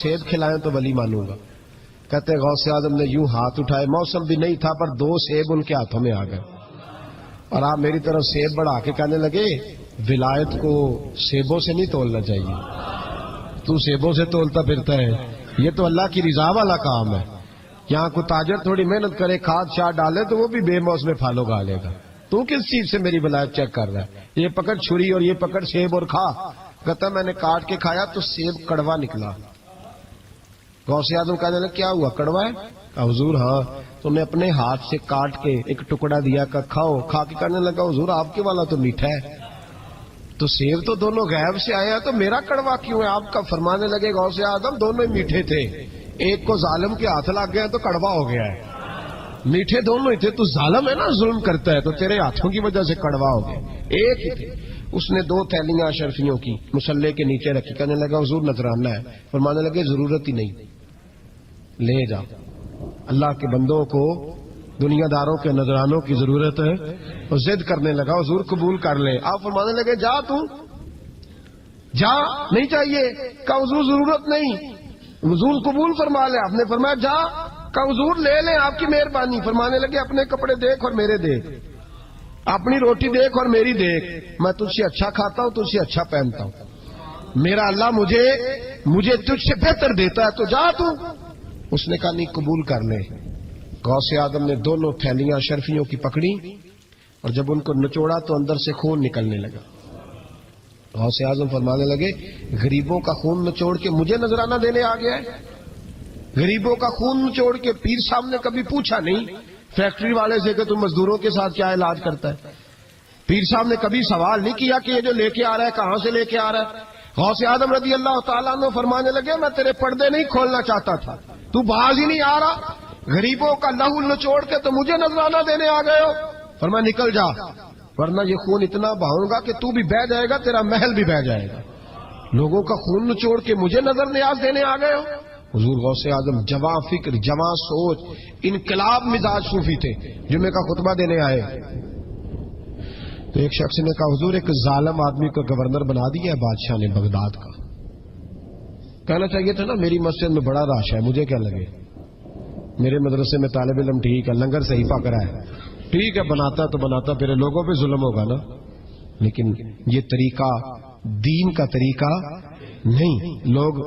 सेब खिलाएं तो वली मानूंगा। कहते गौस आजम ने यूं हाथ उठाए, मौसम भी नहीं था पर 2 सेब उनके हाथों में आ गए और आप मेरी तरफ सेब बढ़ा के कहने लगे विलायत को सेबों से नहीं तोलना चाहिए, तू सेबों से तोलता फिरता है, ये तो अल्लाह की रिजा वाला काम है। यहाँ को ताजर थोड़ी मेहनत करे, खाद शाद डाले तो वो भी बेमौसम फालो गा लेगा, तू किस चीज से मेरी विलायत चेक कर रहा है? ये पकड़ छुरी और ये पकड़ सेब और खा। कहता मैंने काट के खाया तो सेब कड़वा निकला। गौसे आजम कहने लगे क्या हुआ, कड़वा है? हुजूर हाँ, तुमने अपने हाथ से काट के एक टुकड़ा दिया का खाओ। खा के कहने लगा हुजूर आपके वाला तो मीठा है, तो सेब तो दोनों गैब से आए हैं, तो मेरा कड़वा क्यों है? आपका फरमाने लगे गौसे आजम दोनों ही मीठे थे, एक को जालिम के हाथ लग गया तो कड़वा हो गया है, मीठे दोनों ही थे, तू जालिम है ना, जुल्म करता है, तो तेरे हाथों की वजह से कड़वा हो गया, एक ही थे। उसने 2 थैलियां अशरफियों की मुसल्ले के नीचे रखी, कहने लगा हुजूर नजराना है। फरमाने लगे जरूरत ही नहीं, ले जा, अल्लाह के बंदों को दुनियादारों के नजरानों की जरूरत है। और जिद करने लगा हुजूर कबूल कर ले। आप फरमाने लगे जा तू जा, नहीं चाहिए। का हुजूर जरूरत नहीं, हुजूर कबूल फरमा ले। आपने फरमाया जा, का हुजूर ले ले आपकी मेहरबानी। फरमाने लगे अपने कपड़े देख और मेरे देख, अपनी रोटी देख और मेरी देख, मैं तुझसे अच्छा खाता हूं, तुझसे अच्छा पहनता हूं, मेरा अल्लाह मुझे तुझसे बेहतर देता है, तो जा तू। उसने कहा नहीं कबूल कर ले। गौसे आदम ने दोनों थैलियां शर्फियों की पकड़ी और जब उनको निचोड़ा तो अंदर से खून निकलने लगा। गौसे आजम फरमाने लगे गरीबों का खून निचोड़ के मुझे नजराना देने आ गया है? गरीबों का खून निचोड़ के? पीर साहब ने कभी पूछा नहीं फैक्ट्री वाले से कि तुम मजदूरों के साथ क्या इलाज करता है? पीर साहब ने कभी सवाल नहीं किया कि ये जो लेके आ रहा है कहां से लेके आ रहा है? गौसे आदम रजी अल्लाह तआला अन्हु फरमाने लगे मैं तेरे पर्दे नहीं खोलना चाहता था, तू बाज ही नहीं आ रहा, गरीबों का लहू निचोड़ के तो मुझे नजराना देने आ गए हो। फरमाया निकल जा, वरना ये खून इतना बहाऊंगा कि तू भी बह जाएगा, तेरा महल भी बह जाएगा। लोगों का खून निचोड़ के मुझे नजर नियाज देने आ गए हो। हुजूर गौसे आजम जवां फिक्र, जवां सोच, इनकलाब मिजाज सूफी थे, जुम्मे का खुतबा देने आए तो एक शख्स ने कहा हुजूर एक जालिम आदमी को गवर्नर बना दिया है बादशाह ने बगदाद का। कहना चाहिए था ना मेरी मस्जिद में बड़ा रश है, मुझे क्या लगे, मेरे मदरसे में तालिब इल्म ठीक है, लंगर सही पक रहा है, ठीक है बनाता तो बनाता फिर लोगों पे जुल्म होगा ना। लेकिन ये तरीका दीन का तरीका नहीं, लोग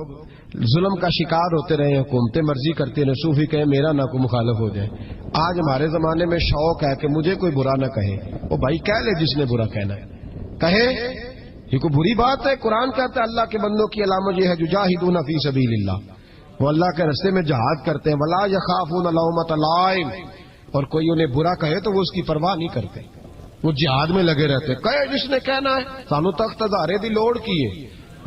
जुल्म का शिकार होते रहे, हुकूमतें मर्जी करती रहे, सूफी कहे मेरा ना कोई मुखालिफ हो जाए। आज हमारे जमाने में शौक है कि मुझे कोई बुरा ना कहे। ओ भाई कह ले जिसने बुरा कहना है कहे, ये कोई बुरी बात है? कुरान कहता है अल्लाह के बंदों की अलामत ये है जुजाहिदून फी सबीलिल्लाह, वो अल्लाह के रास्ते में जहाद करते हैं, वला यखाफून लौमत लाइम, और कोई उन्हें बुरा कहे तो वो उसकी परवाह नहीं करते, वो जिहाद में लगे रहते। कहे जिसने कहना है सानू तख्त हजारे दी लोड़ की है,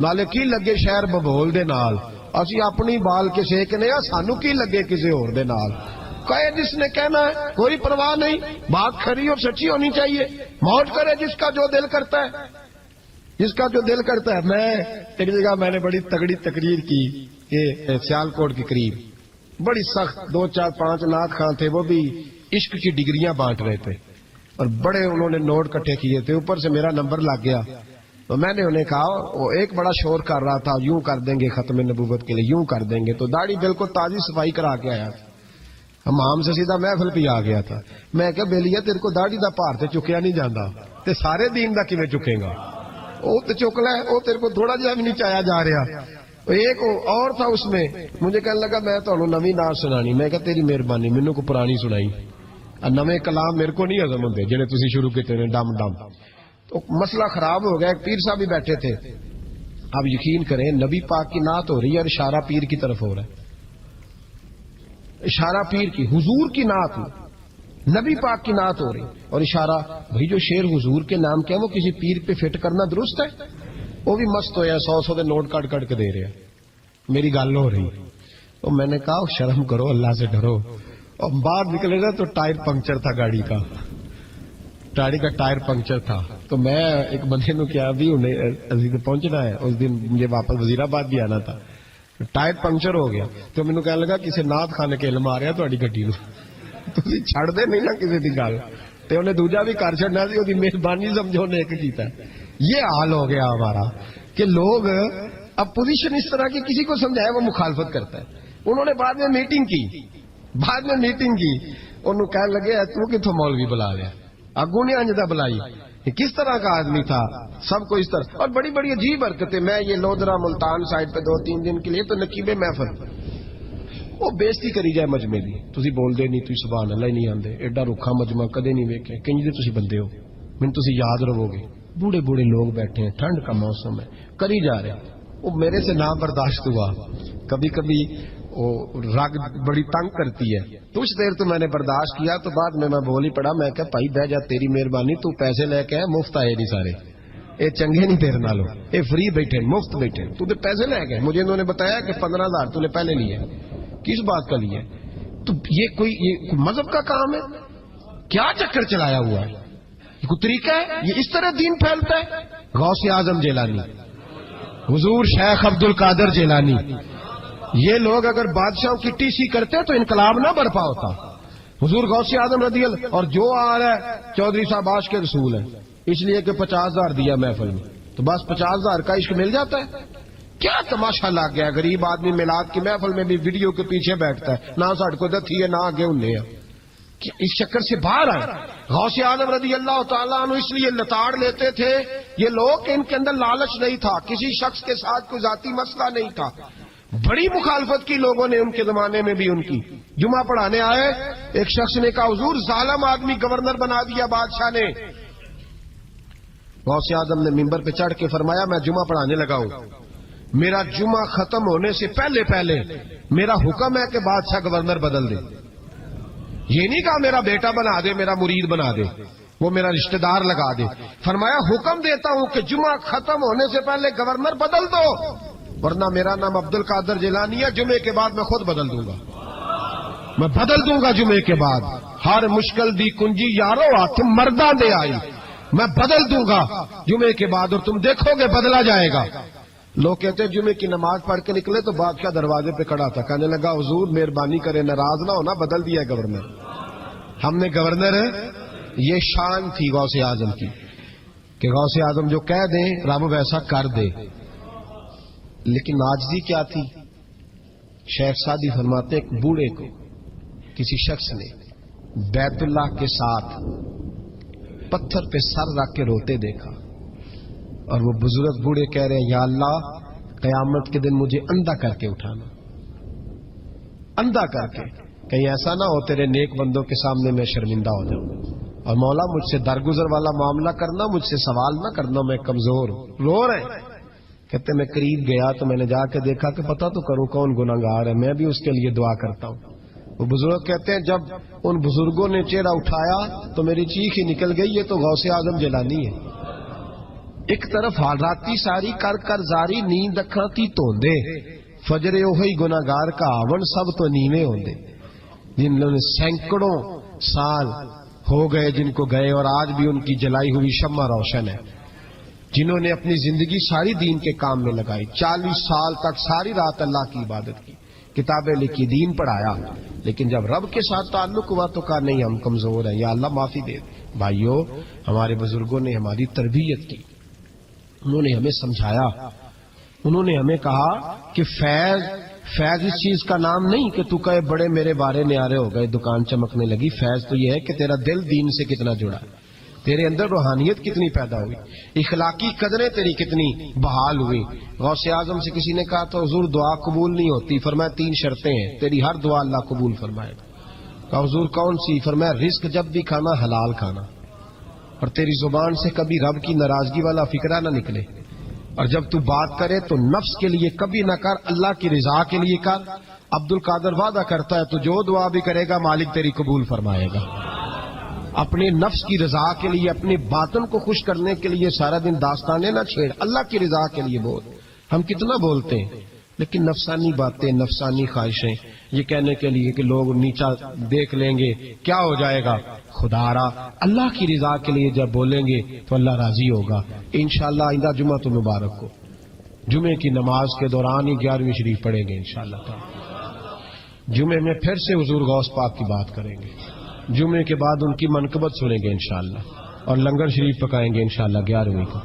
नाले की लगे शहर बबोल दे नाल, असी अपनी बाल के सेकने आ, सानू की लगे किसी और दे नाल। कहे जिसने कहना है, कोई परवाह नहीं, बात खरी और सच्ची होनी चाहिए, मौज करे जिसका जो दिल करता है, जिसका जो दिल करता है। मैं एक जगह मैंने बड़ी तगड़ी तकरीर की कि सियालकोट के करीब बड़ी सख्त 2 4 5 नाथ खान थे, वो भी इश्क की डिग्रियां बांट रहे थे और बड़े उन्होंने नोट इकट्ठे किए थे, ऊपर से मेरा नंबर लग गया तो मैंने उन्हें कहा, वो एक बड़ा शोर कर रहा था यूं कर देंगे खत्म नबूवत के लिए, यूं कर देंगे, तो दाढ़ी बिल्कुल ताजी सफाई करा के आया, हम आम से सीधा महफिल पे आ गया था। मैं क्या बेलिया तेरे को दाढ़ी दा भार ते चुकया नहीं जाता, ते सारे दीन दा किवें चुकेगा? वो तो चुक लै, वो तेरे को थोड़ा जिहा भी नहीं चाया जा रहा। एक और था उसमें, मुझे कहने लगा मैं तो नवी नार सुनानी, मैं क्या तेरी मेहरबानी मैनू को पुरानी सुनाई, नवे कलाम मेरे को नहीं हजम होंगे जिहड़े तुसीं शुरू कीते ने डम डम। तो मसला खराब हो गया, एक पीर साहब भी बैठे थे। आप यकीन करें नबी पाक की नात हो रही है और इशारा पीर की तरफ हो रहा है, इशारा पीर की, हुजूर की नात, नबी पाक की नात हो रही और इशारा। भाई जो शेर हुजूर के नाम क्या वो किसी पीर पे फिट करना दुरुस्त है? वो भी मस्त होया 100 के नोट काट काट के दे रहे हैं, मेरी गल हो रही। तो मैंने कहा शर्म करो, अल्लाह से डरो। और बाहर निकले ना तो टायर पंक्चर था गाड़ी का, गाड़ी का टायर पंक्चर था। तो मैं एक बंदे को क्या भी उन्हें पहुंचना है, उस दिन मुझे वापस वजीराबाद भी आना था, टायर पंक्चर हो गया। तो मैंने कहने लगा किसी नाथ खाने के इल्म आ रहा तुहाडी गड्डी नूं, तुसीं छड्डदे नहीं ना किसी दी गल, ते उन्हें दूजा भी कर छड्डना सी, ओहदी मेहरबानी समझो ने एक कीता। ये हाल हो गया हमारा कि लोग اب پوزیشن اس طرح کی کسی کو سمجھایا وہ مخالفت کرتا ہے. انہوں نے بعد میں میٹنگ کی انہوں کہنے لگے تو کتوں مولوی بلا لیا, اگوں نے انجدہ بلائی, کس طرح کا آدمی تھا, سب کو اس طرح. اور بڑی بڑی عجیب حرکتیں. میں یہ لودرا ملتان سائڈ پہ 2-3 دن کے لیے تو نقیب محفل وہ بےزتی کری جائے مجمے دی, تسی بول دے نہیں, تسی سبحان اللہ ہی نہیں آندے, ایڈا رکھا مجمع کدے نہیں ویکھے, کنج دے تسی بندے ہو, من تسی یاد رہو گے. بوڑھے بوڑھے لوگ بیٹھے ہیں, ٹھنڈ کا موسم ہے, کری جا رہے ہیں. وہ میرے سے نہ برداشت ہوا. کبھی کبھی وہ رگ بڑی تنگ کرتی ہے. کچھ دیر تو میں نے برداشت کیا, تو بعد میں بول ہی پڑا. میں کہا بھائی بہ جا, تیری مہربانی, تو پیسے لے کے مفت آئے نہیں سارے, اے چنگے نہیں تیرے نالوں, اے فری بیٹھے مفت بیٹھے, تو تے پیسے لے گئے. مجھے انہوں نے بتایا کہ 15,000 تو نے پہلے لیے. کس بات کا لیے؟ تو یہ کوئی مذہب کا کام ہے کیا؟ چکر چلایا ہوا ہے, یہ کوئی طریقہ ہے؟ یہ اس طرح دین پھیلتا ہے؟ غوث اعظم جیلانی, حضور شیخ عبد القادر جیلانی, یہ لوگ اگر بادشاہوں کی ٹی سی کرتے تو انقلاب نہ برپا ہوتا. حضور غوث اعظم رضی اللہ, اور جو آ رہا ہے چودھری صاحب عاشق کے رسول ہے, اس لیے کہ 50,000 دیا محفل میں, تو بس 50,000 کا عشق مل جاتا ہے. کیا تماشا لگ گیا؟ غریب آدمی میلاد کی محفل میں بھی ویڈیو کے پیچھے بیٹھتا ہے, نہ سڑ کو دتھی ہے نہ آگے انہیں ہے. اس چکر سے باہر آئے. غوث اعظم رضی اللہ تعالیٰ عنہ اس لیے لتاڑ لیتے تھے یہ لوگ کہ ان کے اندر لالچ نہیں تھا, کسی شخص کے ساتھ کوئی ذاتی مسئلہ نہیں تھا. بڑی مخالفت کی لوگوں نے ان کے زمانے میں بھی ان کی. جمعہ پڑھانے آئے, ایک شخص نے کہا حضور ظالم آدمی گورنر بنا دیا بادشاہ نے. غوث اعظم نے ممبر پہ چڑھ کے فرمایا میں جمعہ پڑھانے لگا ہوں, میرا جمعہ ختم ہونے سے پہلے میرا حکم ہے کہ بادشاہ گورنر بدل دے. یہ نہیں کہا میرا بیٹا بنا دے, میرا مرید بنا دے, وہ میرا رشتہ دار لگا دے. فرمایا حکم دیتا ہوں کہ جمعہ ختم ہونے سے پہلے گورنر بدل دو, ورنہ میرا نام عبد القادر جیلانی ہے, جمعے کے بعد میں خود بدل دوں گا, میں بدل دوں گا جمعے کے بعد. ہر مشکل دی کنجی یارو ہاتھ مرداں دے آئی, میں بدل دوں گا جمعے کے بعد, اور تم دیکھو گے بدلا جائے گا. لوگ کہتے ہیں جمعے کی نماز پڑھ کے نکلے تو بادشاہ دروازے پہ کھڑا تھا, کہنے لگا حضور مہربانی کرے, ناراض نہ ہونا, بدل دیا ہے گورنر, ہم نے گورنر ہے. یہ شان تھی غوث اعظم کی کہ غوث اعظم جو کہہ دیں رب ویسا کر دے. لیکن عاجزی کیا تھی؟ شیخ سعدی فرماتے ایک بوڑھے کو کسی شخص نے بیت اللہ کے ساتھ پتھر پہ سر رکھ کے روتے دیکھا, اور وہ بزرگ بوڑھے کہہ رہے ہیں یا اللہ قیامت کے دن مجھے اندھا کر کے اٹھانا, اندھا کر کے, کہیں ایسا نہ ہو تیرے نیک بندوں کے سامنے میں شرمندہ ہو جاؤں, اور مولا مجھ سے درگزر والا معاملہ کرنا, مجھ سے سوال نہ کرنا, میں کمزور ہوں. رو رہے ہیں. کہتے میں قریب گیا تو میں نے جا کے دیکھا کہ پتہ تو کروں کون گناہگار ہے, میں بھی اس کے لیے دعا کرتا ہوں. وہ بزرگ کہتے ہیں جب ان بزرگوں نے چہرہ اٹھایا تو میری چیخ ہی نکل گئی, یہ تو غوث اعظم جیلانی ہے. ایک طرف حالاتی ساری کر کر زاری نیند اکھاں تی توندے, فجر اوہی گناہگار کا آون سب تو نیویں ہوندے. جن لوگوں نے سینکڑوں سال ہو گئے جن کو گئے, اور آج بھی ان کی جلائی ہوئی شمع روشن ہے. جنہوں نے اپنی زندگی ساری دین کے کام میں لگائی, 40 سال تک ساری رات اللہ کی عبادت کی, کتابیں لکھی, دین پڑھایا, لیکن جب رب کے ساتھ تعلق ہوا تو کہا نہیں ہم کمزور ہیں, یا اللہ معافی دے. بھائیو, ہمارے بزرگوں نے ہماری تربیت کی, انہوں نے ہمیں سمجھایا, انہوں نے ہمیں کہا کہ فیض اس چیز کا نام نہیں کہ تو کہے بڑے میرے بارے نیارے ہو گئے, دکان چمکنے لگی. فیض تو یہ ہے کہ تیرا دل دین سے کتنا جڑا ہے, تیرے اندر روحانیت کتنی پیدا ہوئی, اخلاقی قدریں تیری کتنی بحال ہوئی. غوث اعظم سے کسی نے کہا تو حضور دعا قبول نہیں ہوتی, فرمایا 3 شرطیں ہیں, تیری ہر دعا اللہ قبول فرمائے گا. کہا حضور کون سی؟ فرمایا رزق جب بھی کھانا حلال کھانا, اور تیری زبان سے کبھی رب کی ناراضگی والا فکرہ نہ نکلے, اور جب تو بات کرے تو نفس کے لیے کبھی نہ کر, اللہ کی رضا کے لیے کر. عبد القادر وعدہ کرتا ہے تو جو دعا بھی کرے گا مالک تیری قبول فرمائے گا. اپنے نفس کی رضا کے لیے, اپنے باطن کو خوش کرنے کے لیے سارا دن داستانے نہ چھیڑ, اللہ کی رضا کے لیے بول. ہم کتنا بولتے ہیں, لیکن نفسانی باتیں, نفسانی خواہشیں, یہ کہنے کے لیے کہ لوگ نیچا دیکھ لیں گے کیا ہو جائے گا. خدا را اللہ کی رضا کے لیے جب بولیں گے تو اللہ راضی ہوگا. انشاءاللہ آئندہ جمعہ تو مبارک ہو, جمعے کی نماز کے دوران ہی 11ویں شریف پڑھیں گے انشاءاللہ تعالی. جمعے میں پھر سے حضور غوث پاک کی بات کریں گے, جمعے کے بعد ان کی منقبت سنیں گے انشاءاللہ, اور لنگر شریف پکائیں گے انشاءاللہ 11ویں کو.